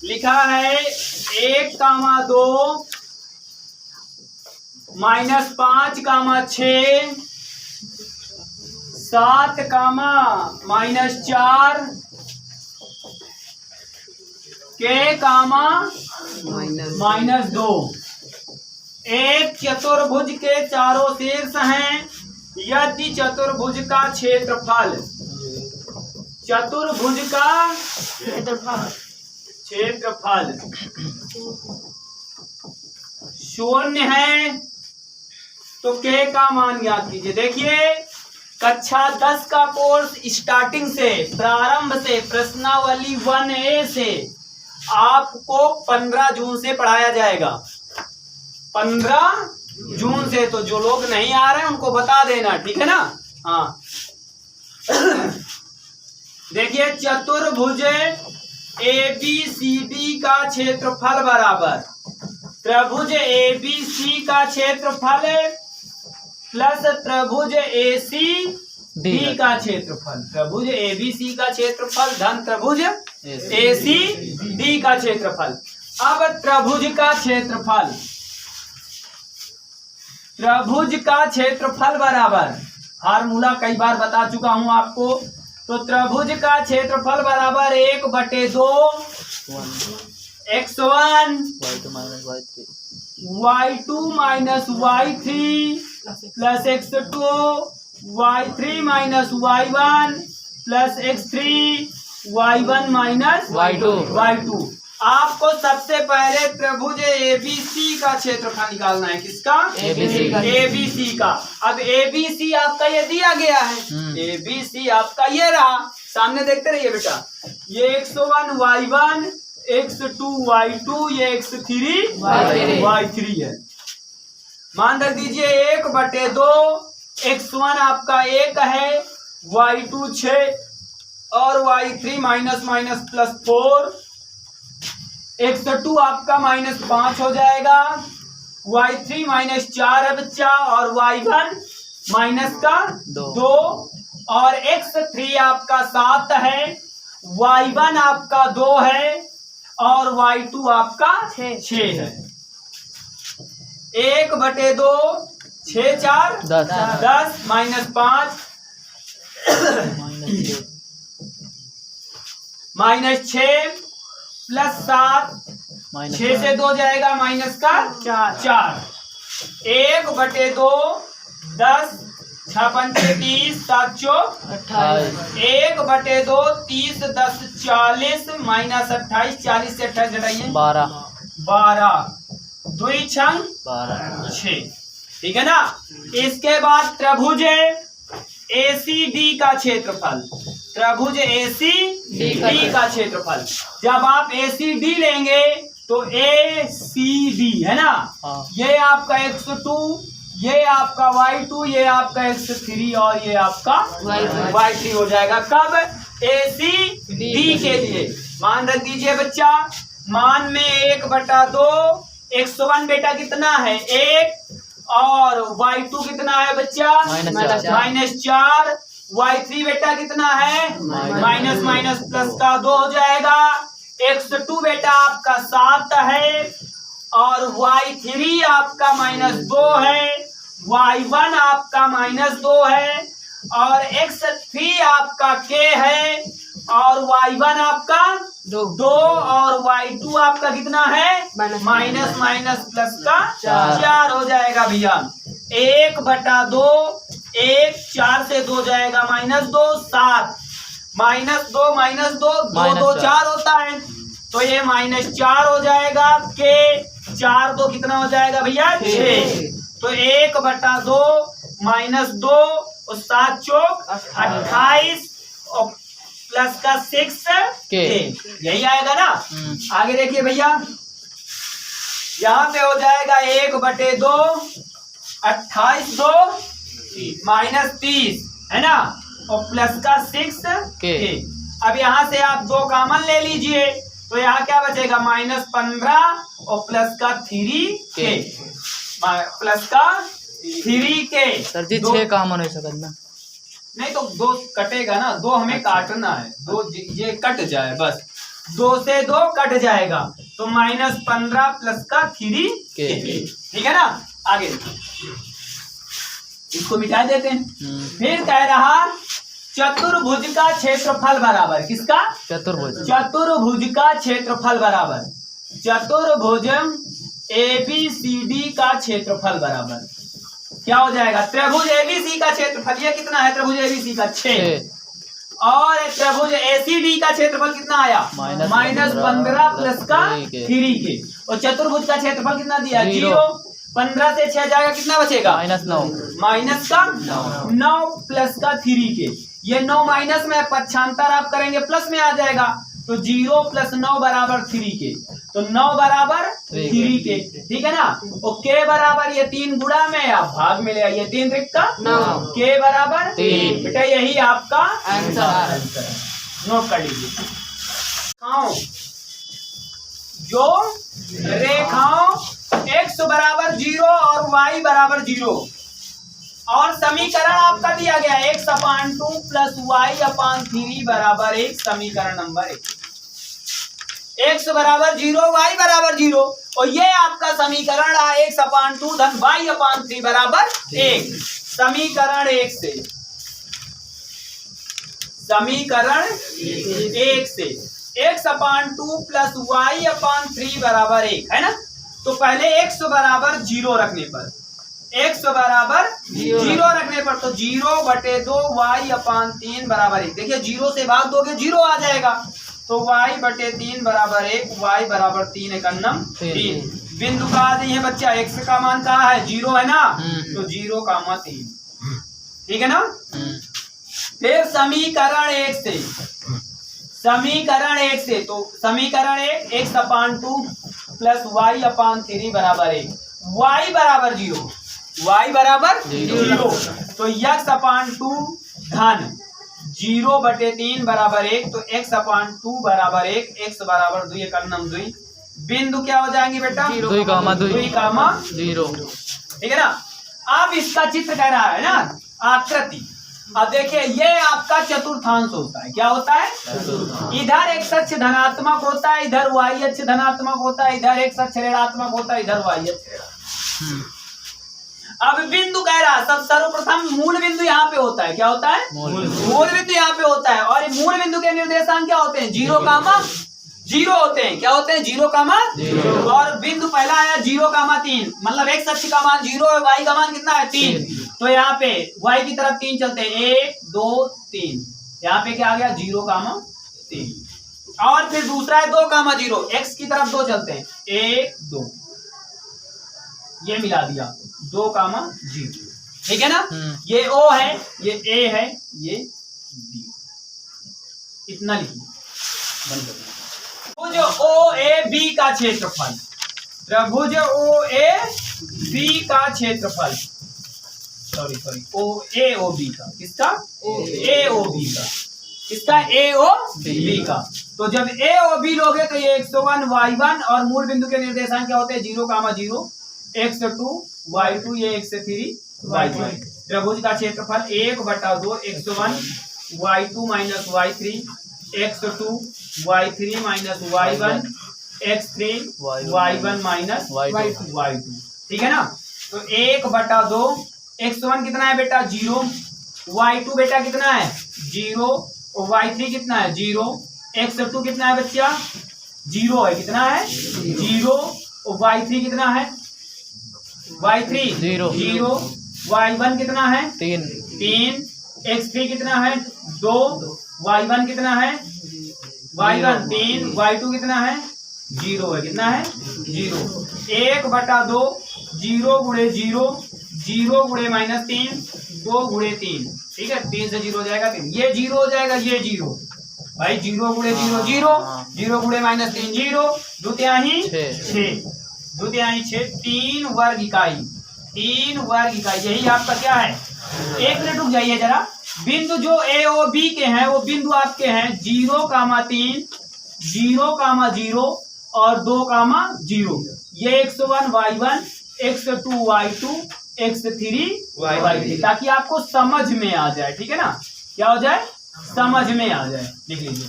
लिखा है 1, 2 -5, 6 7, -4 के -2। एक चतुर्भुज के चारों शीर्ष हैं यदि चतुर्भुज का क्षेत्रफल शून्य है तो के का मान ज्ञात कीजिए। देखिए कक्षा 10 का कोर्स स्टार्टिंग से प्रारंभ से प्रश्नावली 1A से आपको 15 जून से पढ़ाया जाएगा। 15 जून से। तो जो लोग नहीं आ रहे हैं उनको बता देना, ठीक है ना। हाँ देखिए चतुर्भुज ABCD का क्षेत्रफल बराबर त्रिभुज ABC का क्षेत्रफल प्लस त्रिभुज ACD का क्षेत्रफल। त्रिभुज ABC का क्षेत्रफल धन त्रिभुज ACD का क्षेत्रफल। अब त्रिभुज का क्षेत्रफल बराबर फार्मूला कई बार बता चुका हूं आपको। तो त्रिभुज का क्षेत्रफल बराबर 1/2 x1 y2 minus y3 plus x2 y3 minus y1 plus x3 y1 minus y2। आपको सबसे पहले त्रिभुज ABC का क्षेत्रफल निकालना है। किसका? ABC का। अब ABC आपका ये दिया गया है। ABC आपका ये रहा, सामने देखते रहिए बेटा। ये x1 y1 x2 y2 ये x3 y3 है। मान रख दीजिए 1/2 x1 आपका 1 है, y2 6 और y3 -+4। x2 आपका -5 हो जाएगा, y3 -4 है बच्चा और y1 -2 और x3 आपका 7 है, y1 आपका 2 है और y2 आपका 6 है। 1/2 6 4 10 -5 -6 +7 6 से 2 जाएगा -4। 1/2 10 6 5 30 7 चौक 1/2 30 10 40 -28 40 से 28 घटाइए 12 2 छंग 6। ठीक है ना। इसके बाद त्रिभुज ACD का क्षेत्रफल। त्रिभुज ACD का क्षेत्रफल जब आप ACD लेंगे तो ACD है ना, ये आपका x2 ये आपका y2 ये आपका x3 और ये आपका y3 हो जाएगा। कब? ACD के लिए मान रख दीजिए बच्चा। मान में 1/2 x1 बेटा कितना है 1 और y2 कितना है बच्चा -4। y3 बेटा कितना है -+2 हो जाएगा। x2 बेटा आपका 7 है और y3 आपका -2 है, y1 आपका -2 है और x3 आपका k है और y1 आपका 2 और y2 आपका कितना है -+4 हो जाएगा भैया। 1/2 1 4 से 2 जाएगा -2 7 -2 2 4 होता है तो ये -4 हो जाएगा। के 4 2 कितना हो जाएगा भैया 6। तो 1/2 -2 और 7 चौक 28 और प्लस का 6 के यही आएगा ना। आगे देखिए भैया यहाँ पे हो जाएगा 1/2 28 2 -30 है ना और प्लस का 6 के। अब यहाँ से आप 2 कॉमन ले लीजिए तो यहाँ क्या बचेगा -15 और प्लस का 3 के प्लस का 3 के। सर जी 6 कॉमन हो सकता ना नहीं तो 2 कटेगा ना, 2 हमें काटना है, 2 ये कट जाए बस। 2 से 2 कट जाएगा तो -15 प्लस का 3 के। ठीक है ना। आगे इसको मिटा देते हैं। फिर कह रहा चतुर्भुज का क्षेत्रफल बराबर, किसका? चतुर्भुज। चतुर्भुज का क्षेत्रफल बराबर, चतुर्भुज ABCD का क्षेत्रफल बराबर क्या हो जाएगा? त्रिभुज ABC का क्षेत्रफल ये कितना है? त्रिभुज ABC का 6 और त्रिभुज ACD का क्षेत्रफल कितना आया? -15 प्लस का 3 के। और चतुर्भुज का क्षेत्रफल कितना दिया? 0। 15 से 6 जाएगा, कितना बचेगा? -9। माइनस का 9 प्लस का 3 के। ये 9 माइनस में पक्षांतर आप करेंगे प्लस में आ जाएगा तो 0 प्लस 9 बराबर 3 के। तो 9 बराबर 3 के, ठीक है ना। और के बराबर ये 3 गुणा में आप भाग में ले आइए, 3 त्रिक का 9, के बराबर 3। बेटा यही आपका आंसर। नोट कर लीजिए। जो रेखाओं x बराबर 0 और y बराबर 0 और समीकरण आपका दिया गया x/2 प्लस y/3 बराबर 1, समीकरण नंबर 1। x बराबर 0, y बराबर 0 और ये आपका समीकरण रहा x/2 धन y/3 बराबर 1। समीकरण 1 से, समीकरण 1 से x/2 प्लस y/3 बराबर 1 है ना। तो पहले x बराबर 0 रखने पर, x बराबर 0 रखने पर तो 0/2 y/3 बराबर 1। देखिए 0 से भाग दोगे 0 आ जाएगा तो y/3 बराबर 1, y बराबर 3 एकन्नम 3। बिंदु कहा दी है बच्चा, x का मान कहा है? 0 है ना, तो 0,3, ठीक है ना। फिर समीकरण 1 से, समीकरण 1 से तो समीकरण 1 x/2 प्लस y/3 बराबर 1, y बराबर 0, y बराबर 0 तो x/2 धन 0/3 बराबर 1 तो x/2 बराबर 1, x बराबर 2 एकन्नम 2। बिंदु क्या हो जाएंगे बेटा? 2,0, ठीक है ना। अब इसका चित्र कह रहा है ना, आकृति। अब देखिए ये आपका चतुर्थांश होता है। क्या होता है? इधर x अक्ष धनात्मक होता है, इधर y अक्ष धनात्मक होता है, इधर x अक्ष ऋणात्मक होता है, इधर y अक्ष। अब बिंदु कह रहा है सब सर्वप्रथम मूल बिंदु यहाँ पे होता है। क्या होता है? मूल बिंदु यहाँ पे होता है और मूल बिंदु के निर्देशांक क्या होते हैं? 0,0 होते हैं। क्या होते हैं? 0,0 और बिंदु पहला आया 0,3 मतलब x अक्ष का मान 0 है, y का मान कितना है? 3। तो यहाँ पे y की तरफ 3 चलते हैं, 1 2 3। यहाँ पे क्या आ गया? 0,3। और फिर दूसरा है 2,0, x की तरफ 2 चलते हैं, 1 2, ये मिला दिया 2,0, ठीक है ना। ये O है, ये A है, ये B, इतना लिखिए। त्रिभुज OAB का क्षेत्रफल, त्रिभुज OAB का क्षेत्रफल, सॉरी OAOB का, किसका? AOB का, किसका? AOB का। तो जब AOB लोगे तो ये x1 y1 और मूल बिंदु के निर्देशांक क्या होते हैं? 0,0 x2 y2, ये x3 y3। त्रिभुज का क्षेत्रफल 1/2 x1 y2 minus y3, x2 y3 minus y1, x3 y1 minus y2, ठीक है ना। तो 1/2 x1 कितना है बेटा? 0, y2 बेटा कितना है? 0 और y3 कितना है? 0, x2 कितना है बच्चा? 0 है, कितना है? 0 और y3 कितना है? y3 0, y1 कितना है? 3, x3 कितना है? 2, y1 कितना है? y1 3, y2 कितना है? 0 है, कितना है? 0। 1/2 0 गुणे 0, 0 गुणे -3, 2 गुणे 3, ठीक है। 3 से 0 हो जाएगा 3, ये 0 हो जाएगा, ये 0 भाई, 0 गुणे 0 0, 0 गुणे -3 0, द्वितीयाही 6, द्वितीयाही 6, 3 वर्ग इकाई, 3 वर्ग इकाई। यही आपका क्या है? एक मिनट रुक जाइए जरा। बिंदु जो AOB के हैं वो बिंदु आपके हैं 0,3, 0,0 और 2,0। ये x1 y1, x2 y2, x3 y3, ताकि आपको समझ में आ जाए, ठीक है ना। क्या हो जाए? समझ में आ जाए। लिख लीजिए।